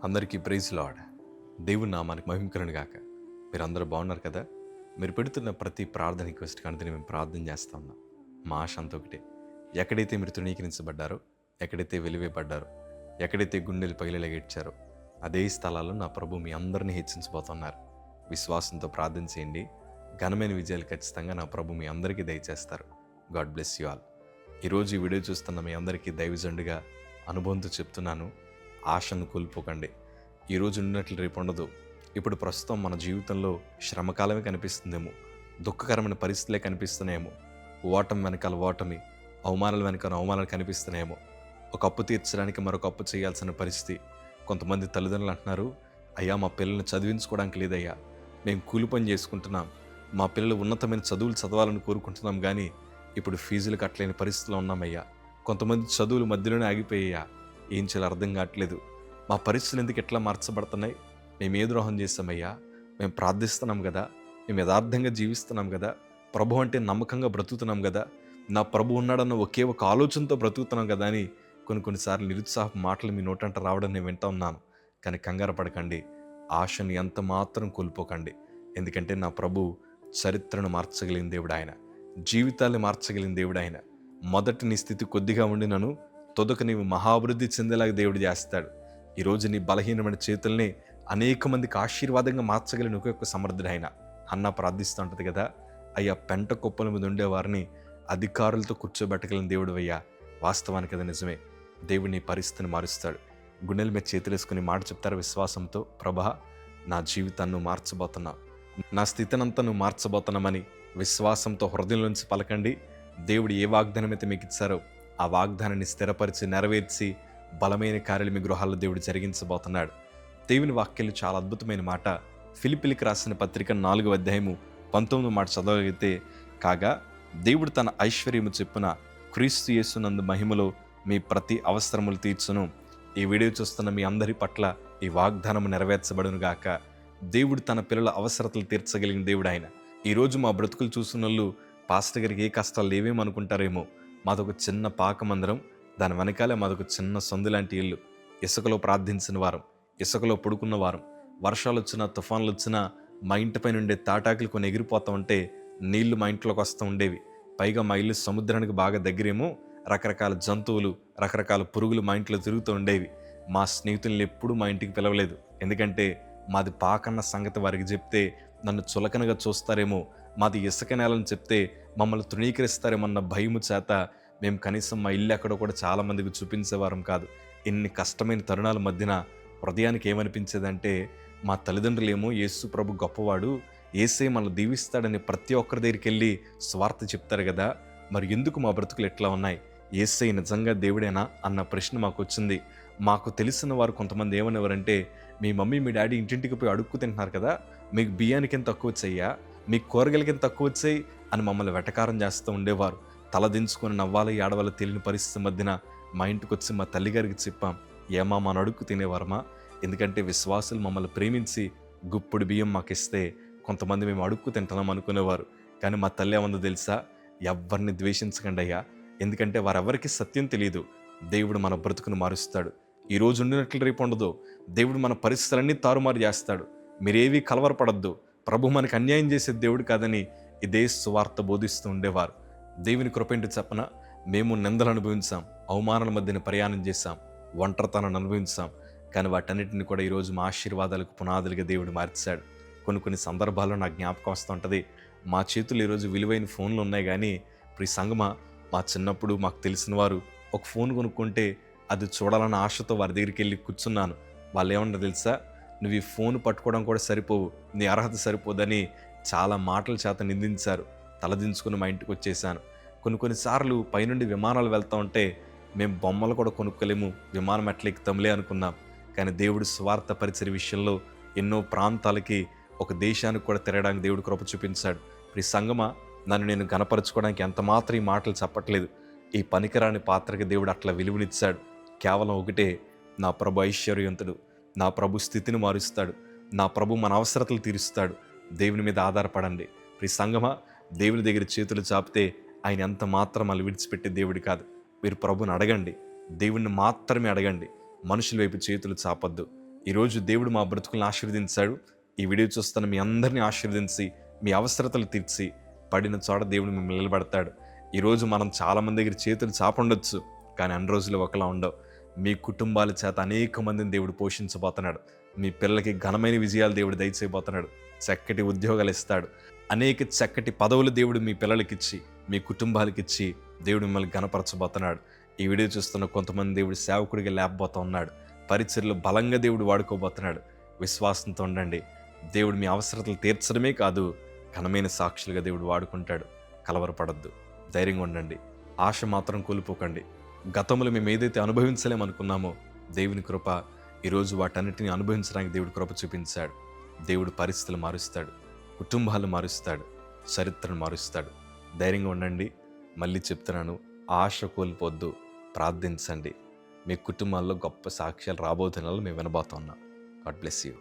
అందరికీ praise lord. దేవుని నామానికి మహిమ గాక. మీరందరూ బాగున్నారు కదా? మీరు పెడుతున్న ప్రతి ప్రార్థన రిక్వెస్ట్ కంటే మేము ప్రార్థన చేస్తూ ఉన్నాం. మా ఆశ అంతా ఒకటే, ఎక్కడైతే మీరు తృణీకరించబడ్డారో, ఎక్కడైతే వెలివేయబడ్డారో, ఎక్కడైతే గుండెలు పగిలేలాగిచ్చారో అదే స్థలాల్లో నా ప్రభు మీ అందరినీ హెచ్చించబోతున్నారు. విశ్వాసంతో ప్రార్థన చేయండి. ఘనమైన విజయాలు ఖచ్చితంగా నా ప్రభు మీ అందరికీ దయచేస్తారు. God bless you all. ఈరోజు ఈ వీడియో చూస్తున్న మీ అందరికీ దైవజండుగా అనుభవంతో చెప్తున్నాను, ఆశను కోల్పోకండి. ఈరోజు ఉన్నట్లు రేపు ఉండదు. ఇప్పుడు ప్రస్తుతం మన జీవితంలో శ్రమకాలమే కనిపిస్తుందేమో, దుఃఖకరమైన పరిస్థితులే కనిపిస్తున్నాయేమో, ఓటమి వెనకాల ఓటమి, అవమానాల వెనకాల అవమానాలు కనిపిస్తున్నాయేమో, ఒక అప్పు తీర్చడానికి మరొక అప్పు చేయాల్సిన పరిస్థితి. కొంతమంది తల్లిదండ్రులు అంటున్నారు, అయ్యా మా పిల్లల్ని చదివించుకోవడానికి లేదయ్యా, మేము కూలి పని చేసుకుంటున్నాం, మా పిల్లలు ఉన్నతమైన చదువులు చదవాలని కోరుకుంటున్నాం, కానీ ఇప్పుడు ఫీజులు కట్టలేని పరిస్థితిలో ఉన్నామయ్యా. కొంతమంది చదువులు మధ్యలోనే ఆగిపోయాయా, ఏం చేయాలో అర్థం కావట్లేదు. మా పరిస్థితులు ఎందుకు ఎట్లా మార్చబడుతున్నాయి? మేము ఏ ద్రోహం చేస్తామయ్యా? మేము ప్రార్థిస్తున్నాం కదా, మేము యథార్థంగా జీవిస్తున్నాం కదా, ప్రభు అంటే నమ్మకంగా బ్రతుకుతున్నాం కదా, నా ప్రభు ఉన్నాడన్న ఒకే ఒక ఆలోచనతో బ్రతుకుతున్నాం కదా అని కొన్నిసార్లు నిరుత్సాహ మాటలు మీ నోటంట రావడం నేను వింటా ఉన్నాను. కానీ కంగారు పడకండి, ఆశను ఎంత మాత్రం కోల్పోకండి. ఎందుకంటే నా ప్రభు చరిత్రను మార్చగలిగిన దేవుడు ఆయన, జీవితాన్ని మార్చగలిగిన దేవుడు ఆయన. మొదటి నీ స్థితి కొద్దిగా ఉండినను తొదక నీవు మహాభివృద్ధి చెందేలాగా దేవుడు చేస్తాడు. ఈరోజు నీ బలహీనమైన చేతుల్ని అనేక మందికి ఆశీర్వాదంగా మార్చగలిగిన ఒక సమర్థుడు ఆయన. అన్న ప్రార్థిస్తూ ఉంటుంది కదా, అయ్యా పెంట కుప్పల మీద ఉండేవారిని అధికారులతో కూర్చోబెట్టగలిగిన దేవుడు అయ్యా. వాస్తవానికి అది నిజమే. దేవుడు నీ పరిస్థితిని మారుస్తాడు. గుండెల మీద చేతులేసుకుని మాట చెప్తారు విశ్వాసంతో, ప్రభా నా జీవితాన్ని నువ్వు మార్చబోతున్నావు, నా స్థితినంతా నువ్వు మార్చబోతున్నామని విశ్వాసంతో హృదయంలోంచి పలకండి. దేవుడు ఏ వాగ్దానం అయితే మీకు ఇచ్చారో ఆ వాగ్దానాన్ని స్థిరపరిచి నెరవేర్చి బలమైన కార్యాలు మీ గృహాల్లో దేవుడు జరిగించబోతున్నాడు. దేవుని వాక్యాలు చాలా అద్భుతమైన మాట. ఫిలిప్పీలకు రాసిన పత్రిక 4వ అధ్యాయము 19వ మాట చదవగలిగితే, కాగా దేవుడు తన ఐశ్వర్యము చెప్పున క్రీస్తు యేసునందు మహిమలో మీ ప్రతి అవసరములు తీర్చును. ఈ వీడియో చూస్తున్న మీ అందరి పట్ల ఈ వాగ్దానము నెరవేర్చబడును గాక. దేవుడు తన పిల్లల అవసరతలు తీర్చగలిగిన దేవుడు ఆయన. ఈరోజు మా బ్రతుకులు చూస్తున్న వాళ్ళు, పాస్టర్ గారికి ఏ కష్టాలు లేవేమనుకుంటారేమో. మాదొక చిన్న పాక మందిరం, దాని వెనకాలే మాదొక చిన్న సందు లాంటి ఇల్లు. ఇసుకలో ప్రార్థించిన వారం, ఇసుకలో పడుకున్న వారం, వర్షాలు వచ్చినా తుఫాన్లు వచ్చినా మా ఇంటిపై నుండే తాటాకులు కొన్ని ఎగిరిపోతూ ఉంటే నీళ్లు మా ఇంట్లోకి వస్తూ ఉండేవి. పైగా మా ఇల్లు సముద్రానికి బాగా దగ్గరేమో, రకరకాల జంతువులు, రకరకాల పురుగులు మా ఇంట్లో తిరుగుతూ ఉండేవి. మా స్నేహితుల్ని ఎప్పుడూ మా ఇంటికి పిలవలేదు. ఎందుకంటే మాది పాకన్న సంగతి వారికి చెప్తే నన్ను చులకనగా చూస్తారేమో, మాది ఇసుక నేలని చెప్తే మమ్మల్ని తృణీకరిస్తారేమన్న భయము చేత మేము కనీసం మా ఇల్లు ఎక్కడో కూడా చాలామందికి చూపించేవారం కాదు. ఇన్ని కష్టమైన తరుణాల మధ్యన హృదయానికి ఏమనిపించేదంటే, మా తల్లిదండ్రులేమో యేసు ప్రభు గొప్పవాడు, యేసే మనల్ని దీవిస్తాడని ప్రతి ఒక్కరి దగ్గరికి వెళ్ళి స్వార్థ చెప్తారు కదా, మరి ఎందుకు మా బ్రతుకులు ఎట్లా ఉన్నాయి? యేసే నిజంగా దేవుడేనా అన్న ప్రశ్న మాకు వచ్చింది. మాకు తెలిసిన వారు కొంతమంది ఏమనేవారంటే, మీ మమ్మీ మీ డాడీ ఇంటింటికి పోయి అడుక్కు తింటున్నారు కదా, మీకు బియ్యానికి ఎంత తక్కువ వచ్చాయ్యా, మీకు కూరగాయలకి ఎంత తక్కువ వచ్చాయి అని మమ్మల్ని వెటకారం చేస్తూ ఉండేవారు. తలదించుకొని నవ్వాలి ఏడవాళ్ళు తెలియని పరిస్థితి మధ్యన మా ఇంటికి వచ్చి మా తల్లిగారికి చెప్పాం, ఏమా మన అడుక్కు తినేవారమా? ఎందుకంటే విశ్వాసులు మమ్మల్ని ప్రేమించి గుప్పుడు బియ్యం మాకు ఇస్తే కొంతమంది మేము అడుక్కు తింటున్నాం అనుకునేవారు. కానీ మా తల్లి ఏమందో తెలుసా, ఎవరిని ద్వేషించకండి అయ్యా, ఎందుకంటే వారెవరికి సత్యం తెలియదు. దేవుడు మన బ్రతుకును మారుస్తాడు. ఈరోజు ఉండినట్లు రేపు ఉండదు. దేవుడు మన పరిస్థితులన్నీ తారుమారు చేస్తాడు. మీరేవీ కలవరపడద్దు. ప్రభు మనకు అన్యాయం చేసే దేవుడు కాదని ఇదే సువార్త బోధిస్తూ ఉండేవారు. దేవుని కృపేంటి చెప్పన, మేము నిందలు అనుభవించాం, అవమానాల మధ్యన ప్రయాణం చేశాం, ఒంటరితనాన్ని అనుభవించాం, కానీ వాటన్నిటిని కూడా ఈరోజు మా ఆశీర్వాదాలకు పునాదులుగా దేవుడు మార్చాడు. కొన్ని సందర్భాల్లో నాకు జ్ఞాపకం వస్తూ ఉంటుంది, మా చేతులు ఈరోజు విలువైన ఫోన్లు ఉన్నాయి, కానీ ఇప్పుడు ఈ సంగమా మా చిన్నప్పుడు మాకు తెలిసిన వారు ఒక ఫోన్ కొనుక్కుంటే అది చూడాలన్న ఆశతో వారి దగ్గరికి వెళ్ళి కూర్చున్నాను. వాళ్ళు ఏమన్నా తెలుసా, నువ్వు ఈ ఫోన్ పట్టుకోవడం కూడా సరిపోవు, నీ అర్హత సరిపోదని చాలా మాటల చేత నిందించారు. తలదించుకుని మా ఇంటికి వచ్చేసాను. కొన్నిసార్లు పైనుండి విమానాలు వెళ్తూ ఉంటే మేము బొమ్మలు కూడా కొనుక్కోలేము, విమానం ఎట్లా ఎక్కుతాంలే అనుకున్నాం. కానీ దేవుడు స్వార్థ పరిచయ విషయంలో ఎన్నో ప్రాంతాలకి, ఒక దేశానికి కూడా తిరగడానికి దేవుడు కృప చూపించాడు. ఈ సంగమా నన్ను నేను గణపరచుకోవడానికి ఎంత మాత్రం ఈ మాటలు చెప్పట్లేదు. ఈ పనికిరాని పాత్రకి దేవుడు అట్లా విలువనిచ్చాడు. కేవలం ఒకటే, నా ప్రభు ఐశ్వర్యవంతుడు, నా ప్రభు స్థితిని మారుస్తాడు, నా ప్రభు మన అవసరతలు తీరుస్తాడు. దేవుని మీద ఆధారపడండి. ఈ సంగమా దేవుని దగ్గర చేతులు చాపితే ఆయన ఎంత మాత్రం మళ్ళీ విడిచిపెట్టే దేవుడు కాదు. మీరు ప్రభుని అడగండి, దేవుణ్ణి మాత్రమే అడగండి. మనుషుల వైపు చేతులు చాపొద్దు. ఈరోజు దేవుడు మా బ్రతుకులను ఆశీర్వదించాడు. ఈ వీడియో చూస్తున్న మీ అందరినీ ఆశీర్వదించి మీ అవసరతలు తీర్చి పడిన చోట దేవుడు మిమ్మల్ని నిలబెడతాడు. ఈరోజు మనం చాలామంది దగ్గర చేతులు చాపండొచ్చు, కానీ అన్ని రోజులు ఒకలా ఉండవు. మీ కుటుంబాల చేత అనేక మందిని దేవుడు పోషించబోతున్నాడు. మీ పిల్లలకి ఘనమైన విజయాలు దేవుడు దయచేయబోతున్నాడు. చక్కటి ఉద్యోగాలు ఇస్తాడు. అనేక చక్కటి పదవులు దేవుడు మీ పిల్లలకిచ్చి మీ కుటుంబాలకిచ్చి దేవుడు మిమ్మల్ని ఘనపరచబోతున్నాడు. ఈ వీడియో చూస్తున్న కొంతమంది దేవుడు సేవకుడిగా లేపబోతా ఉన్నాడు. పరిచర్లో బలంగా దేవుడు వాడుకోబోతున్నాడు. విశ్వాసంతో ఉండండి. దేవుడు మీ అవసరతలు తీర్చడమే కాదు, ఘనమైన సాక్షులుగా దేవుడు వాడుకుంటాడు. కలవరపడద్దు, ధైర్యంగా ఉండండి. ఆశ మాత్రం కోల్పోకండి. గతంలో మేము ఏదైతే అనుభవించలేమనుకున్నామో దేవుని కృప ఈరోజు వాటన్నిటిని అనుభవించడానికి దేవుడు కృప చూపించాడు. దేవుడు పరిస్థితులు మారుస్తాడు, కుటుంబాలు మారుస్తాడు, చరిత్రను మారుస్తాడు. ధైర్యంగా ఉండండి. మళ్ళీ చెప్తున్నాను, ఆశ కోల్పోద్దు, ప్రార్థించండి. మీ కుటుంబాల్లో గొప్ప సాక్ష్యాలు రాబోతున్న మేము వినబోతున్నాం. God bless you.